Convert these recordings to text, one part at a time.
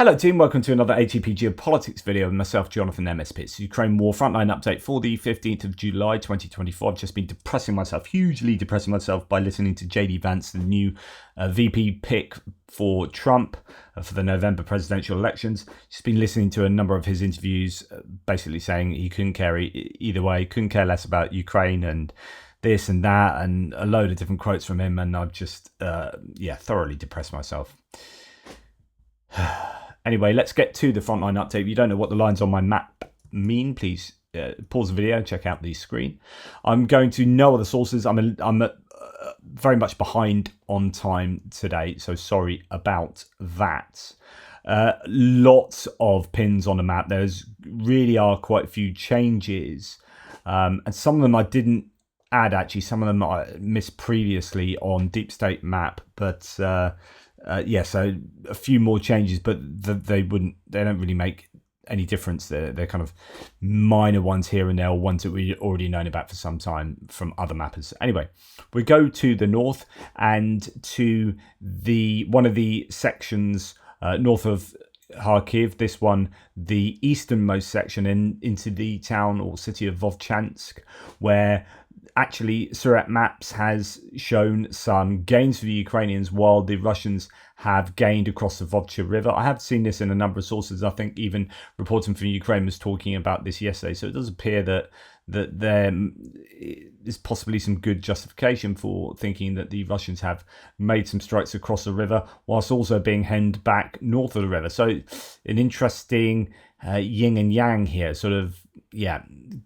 Hello team, welcome to another ATP Geopolitics video with myself, Jonathan MSP. It's Ukraine War Frontline update for the 15th of July 2024. I've just been hugely depressing myself by listening to JD Vance, the new VP pick for Trump for the November presidential elections. Just been listening to a number of his interviews, basically saying he couldn't care either way, couldn't care less about Ukraine and this and that, and a load of different quotes from him, and I've just, thoroughly depressed myself. Anyway, let's get to the frontline update. If you don't know what the lines on my map mean, please pause the video and check out the screen. I'm going to no other sources. I'm very much behind on time today, so sorry about that. Lots of pins on the map. There's really are quite a few changes, and some of them I didn't add actually. Some of them I missed previously on Deep State map, but so a few more changes, but they don't really make any difference. They're kind of minor ones here and there, or ones that we've already known about for some time from other mappers. Anyway, we go to the north and to one of the sections north of Kharkiv, this one, the easternmost section, into the town or city of Vovchansk, where actually Surat Maps has shown some gains for the Ukrainians while the Russians have gained across the Vovcha River. I have seen this in a number of sources. I think even reporting from Ukraine was talking about this yesterday. So it does appear that there is possibly some good justification for thinking that the Russians have made some strikes across the river whilst also being hemmed back north of the river. So an interesting yin and yang here, sort of,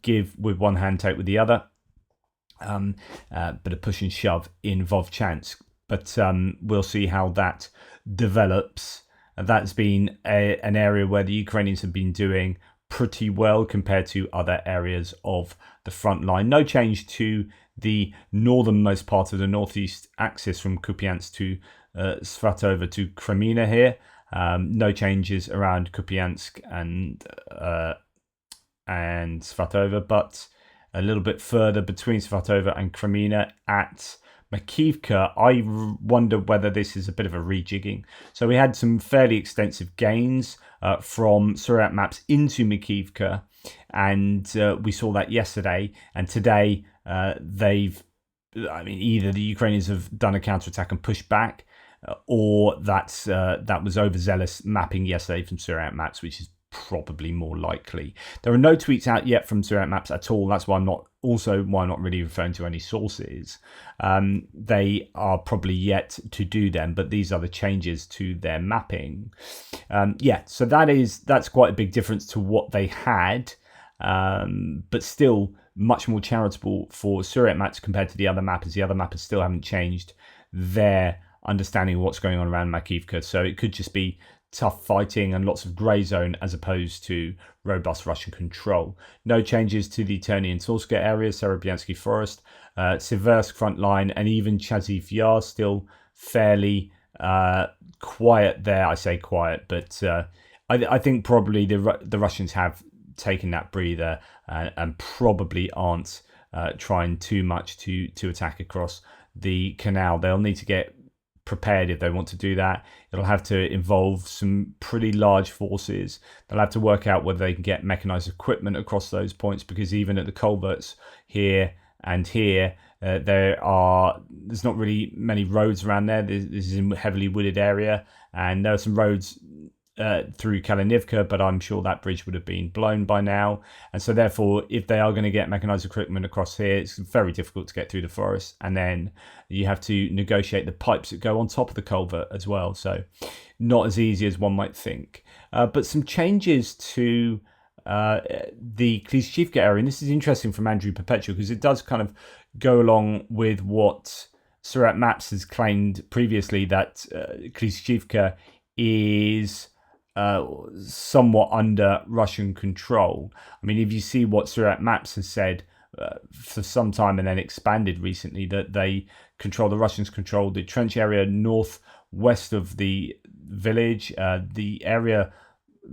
give with one hand, take with the other. Bit of push and shove in Vovchansk, but we'll see how that develops. That's been an area where the Ukrainians have been doing pretty well compared to other areas of the front line. No change to the northernmost part of the northeast axis from Kupiansk to Svatova to Kreminna here. No changes around Kupiansk and Svatova, but a little bit further between Svatova and Kreminna at Makivka. I wonder whether this is a bit of a rejigging. So we had some fairly extensive gains from Surat Maps into Makivka, and we saw that yesterday. And today either the Ukrainians have done a counterattack and pushed back, or that was overzealous mapping yesterday from Surat Maps, which is probably more likely. There are no tweets out yet from Surat Maps at all. That's why I'm not really referring to any sources. They are probably yet to do them, but these are the changes to their mapping. So that's quite a big difference to what they had, but still much more charitable for Surat Maps compared to the other mappers. The other mappers still haven't changed their understanding of what's going on around Makivka, so it could just be tough fighting and lots of grey zone as opposed to robust Russian control. No changes to the Terny and Torska areas, Serebyansky Forest, Siversk front line, and even Chaziv Yar still fairly quiet there. I say quiet, but I think probably the Russians have taken that breather and probably aren't trying too much to attack across the canal. They'll need to get prepared if they want to do that. It'll have to involve some pretty large forces. They'll have to work out whether they can get mechanized equipment across those points, because even at the culverts here and here, there's not really many roads around there. This is a heavily wooded area, and there are some roads through Kalinivka, but I'm sure that bridge would have been blown by now. And so therefore, if they are going to get mechanized equipment across here, it's very difficult to get through the forest. And then you have to negotiate the pipes that go on top of the culvert as well. So not as easy as one might think. But some changes to the Klishchivka area. And this is interesting from Andrew Perpetual, because it does kind of go along with what Surat Maps has claimed previously, that Klishchivka is somewhat under Russian control. I mean, if you see what Surat Maps has said for some time and then expanded recently, that the Russians control the trench area northwest of the village, the area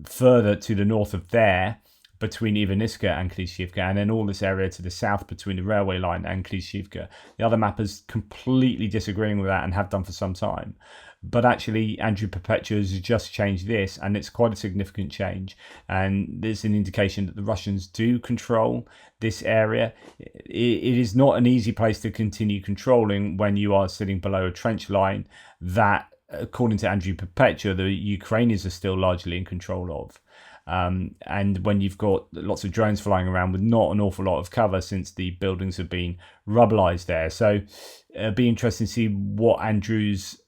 further to the north of there between Ivaniska and Klishchivka, and then all this area to the south between the railway line and Klishchivka. The other mappers completely disagreeing with that and have done for some time. but actually Andrew Perpetua has just changed this, and it's quite a significant change, and there's an indication that the Russians do control this area. It is not an easy place to continue controlling when you are sitting below a trench line that, according to Andrew Perpetua, the Ukrainians are still largely in control of. And when you've got lots of drones flying around with not an awful lot of cover since the buildings have been rubberized there. So it'd be interesting to see what Andrew's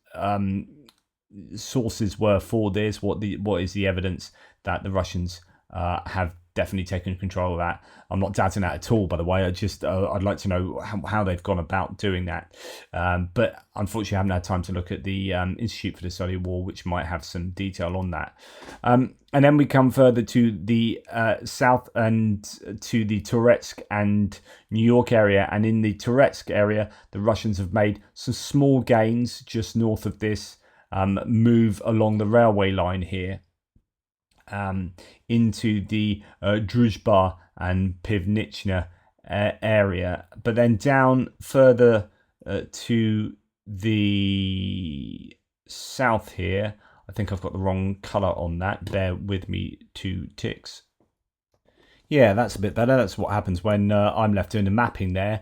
sources were for this. What is the evidence that the Russians have definitely taken control of that? I'm not doubting that at all, by the way. I'd like to know how they've gone about doing that. But unfortunately, I haven't had time to look at the Institute for the Study of War, which might have some detail on that. And then we come further to the south and to the Toretsk and New York area. And in the Toretsk area, the Russians have made some small gains just north of this move along the railway line here. Into the Druzhba and Pivnichna area, but then down further to the south here. I think I've got the wrong colour on that. Bear with me 2 ticks. Yeah, that's a bit better. That's what happens when I'm left doing the mapping there,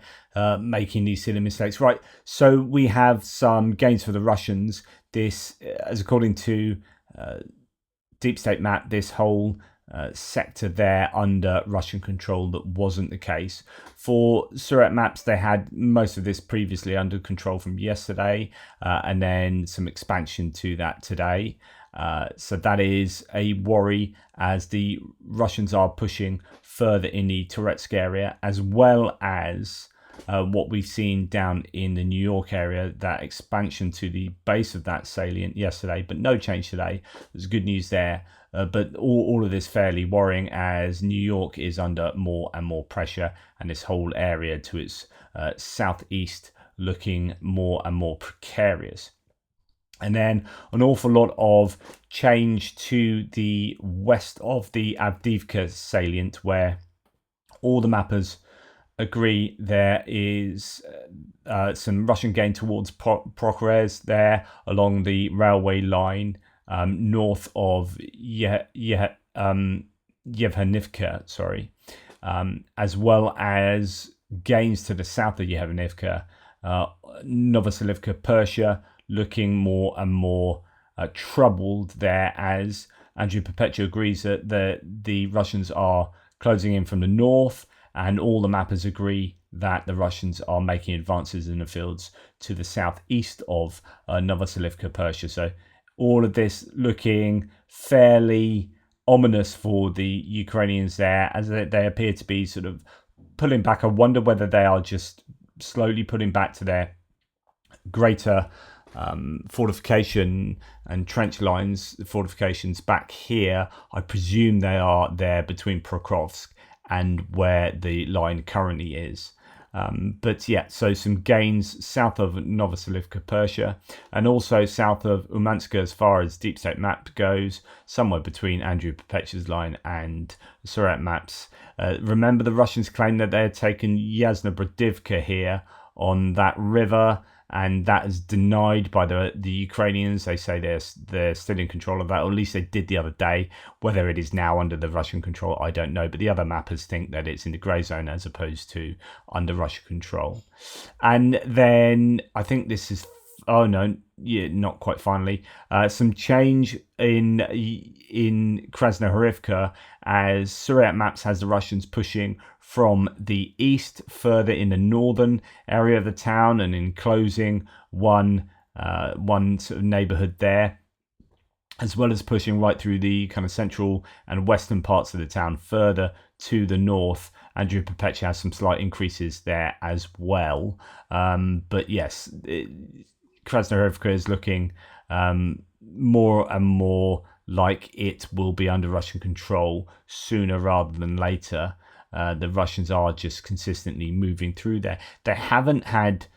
making these silly mistakes. Right, so we have some gains for the Russians. This, as according to Deep State map, this whole sector there under Russian control, that wasn't the case. For Surat maps, they had most of this previously under control from yesterday, and then some expansion to that today. So that is a worry as the Russians are pushing further in the Toretsk area, as well as what we've seen down in the New York area, that expansion to the base of that salient yesterday, but no change today. There's good news there. But all of this fairly worrying as New York is under more and more pressure, and this whole area to its southeast looking more and more precarious. And then an awful lot of change to the west of the Avdiivka salient, where all the mappers agree there is some Russian gain towards Prokhoretsk there along the railway line north of Yevhenivka, as well as gains to the south of Yevhenivka. Novoselivka, Persia, looking more and more troubled there, as Andrew Perpetua agrees that the Russians are closing in from the north, and all the mappers agree that the Russians are making advances in the fields to the southeast of Novoselivka, Persia. So all of this looking fairly ominous for the Ukrainians there, as they appear to be sort of pulling back. I wonder whether they are just slowly pulling back to their greater fortification and trench lines, fortifications back here. I presume they are there between Prokhoretsk and where the line currently is. But yeah, so some gains south of Novoselivka, Persia, and also south of Umanska as far as Deep State map goes, somewhere between Andrew Perpetua's line and Surat maps. Remember, the Russians claim that they had taken Yasnobrodivka here on that river, and that is denied by the Ukrainians. They say they're still in control of that, or at least they did the other day. Whether it is now under the Russian control, I don't know. But the other mappers think that it's in the grey zone as opposed to under Russian control. And then I think this is, oh no, yeah, not quite finally. Some change in Krasnohorivka, as Surat maps has the Russians pushing from the east further in the northern area of the town and enclosing one sort of neighborhood there, as well as pushing right through the kind of central and western parts of the town further to the north. Andrew Perpetua has some slight increases there as well. But yes, Krasnohorivka is looking more and more like it will be under Russian control sooner rather than later. The Russians are just consistently moving through there. They haven't had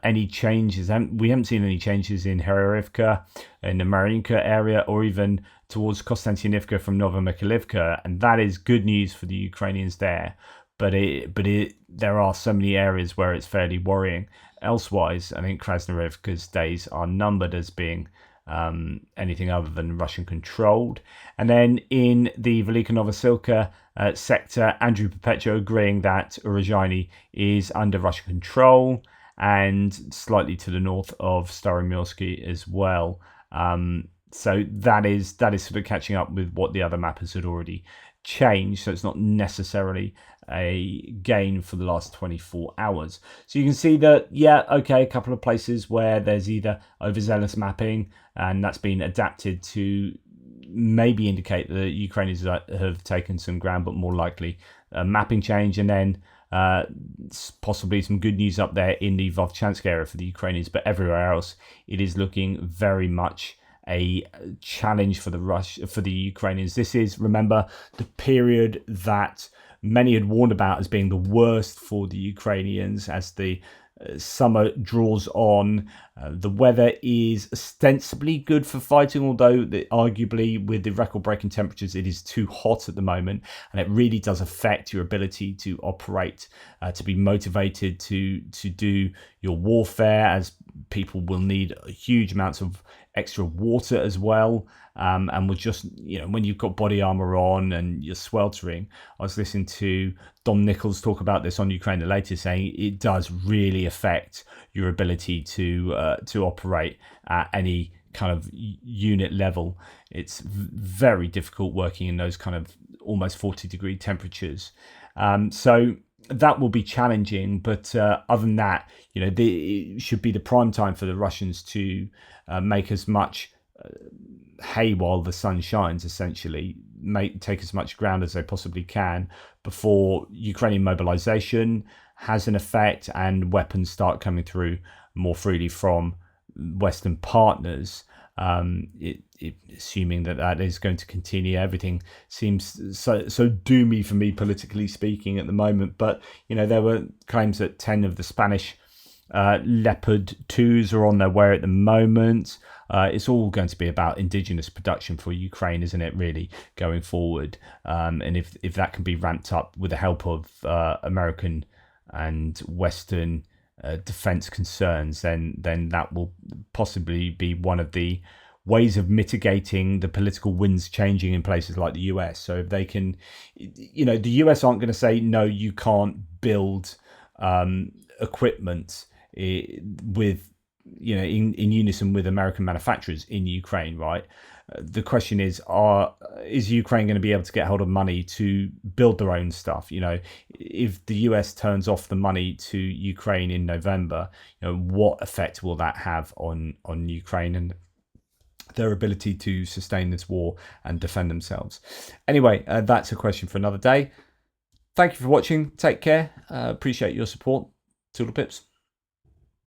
any changes. We haven't seen any changes in Herorivka, in the Mariinka area, or even towards Konstantinivka from Novomikhailivka, and that is good news for the Ukrainians there. But there are so many areas where it's fairly worrying. Elsewise, I think Krasnohorivka's days are numbered as being anything other than Russian controlled. And then in the Velika Novosilka sector, Andrew Perpetua agreeing that Uruzhany is under Russian control and slightly to the north of Staromilsky as well. So that is sort of catching up with what the other mappers had already changed. So it's not necessarily a gain for the last 24 hours. So you can see that, yeah, okay, a couple of places where there's either overzealous mapping, and that's been adapted to maybe indicate that Ukrainians have taken some ground, but more likely a mapping change, and then possibly some good news up there in the Vovchansk area for the Ukrainians, but everywhere else it is looking very much a challenge for the Ukrainians. This is, remember, the period that many had warned about as being the worst for the Ukrainians as the summer draws on. The weather is ostensibly good for fighting, although arguably with the record-breaking temperatures, it is too hot at the moment, and it really does affect your ability to operate, to be motivated to do your warfare, as people will need huge amounts of extra water as well. And we'll just, when you've got body armor on and you're sweltering, I was listening to Dom Nichols talk about this on Ukraine the latest, saying it does really affect your ability to operate at any kind of unit level. It's very difficult working in those kind of almost 40-degree temperatures. So that will be challenging, but other than that, it should be the prime time for the Russians to make as much hay while the sun shines, essentially, take as much ground as they possibly can before Ukrainian mobilization has an effect and weapons start coming through more freely from Western partners. Assuming that is going to continue, everything seems so doomy for me politically speaking at the moment. But there were claims that 10 of the Spanish Leopard 2s are on their way at the moment. It's all going to be about indigenous production for Ukraine, isn't it, really, going forward? And if that can be ramped up with the help of American and Western defense concerns, then that will possibly be one of the ways of mitigating the political winds changing in places like the US. So if they can, the US aren't going to say, no, you can't build equipment with, in unison with American manufacturers in Ukraine, right? The question is Ukraine going to be able to get hold of money to build their own stuff? If the US turns off the money to Ukraine in November, what effect will that have on Ukraine and their ability to sustain this war and defend themselves? Anyway, that's a question for another day. Thank you for watching. Take care. Appreciate your support. Toodle pips.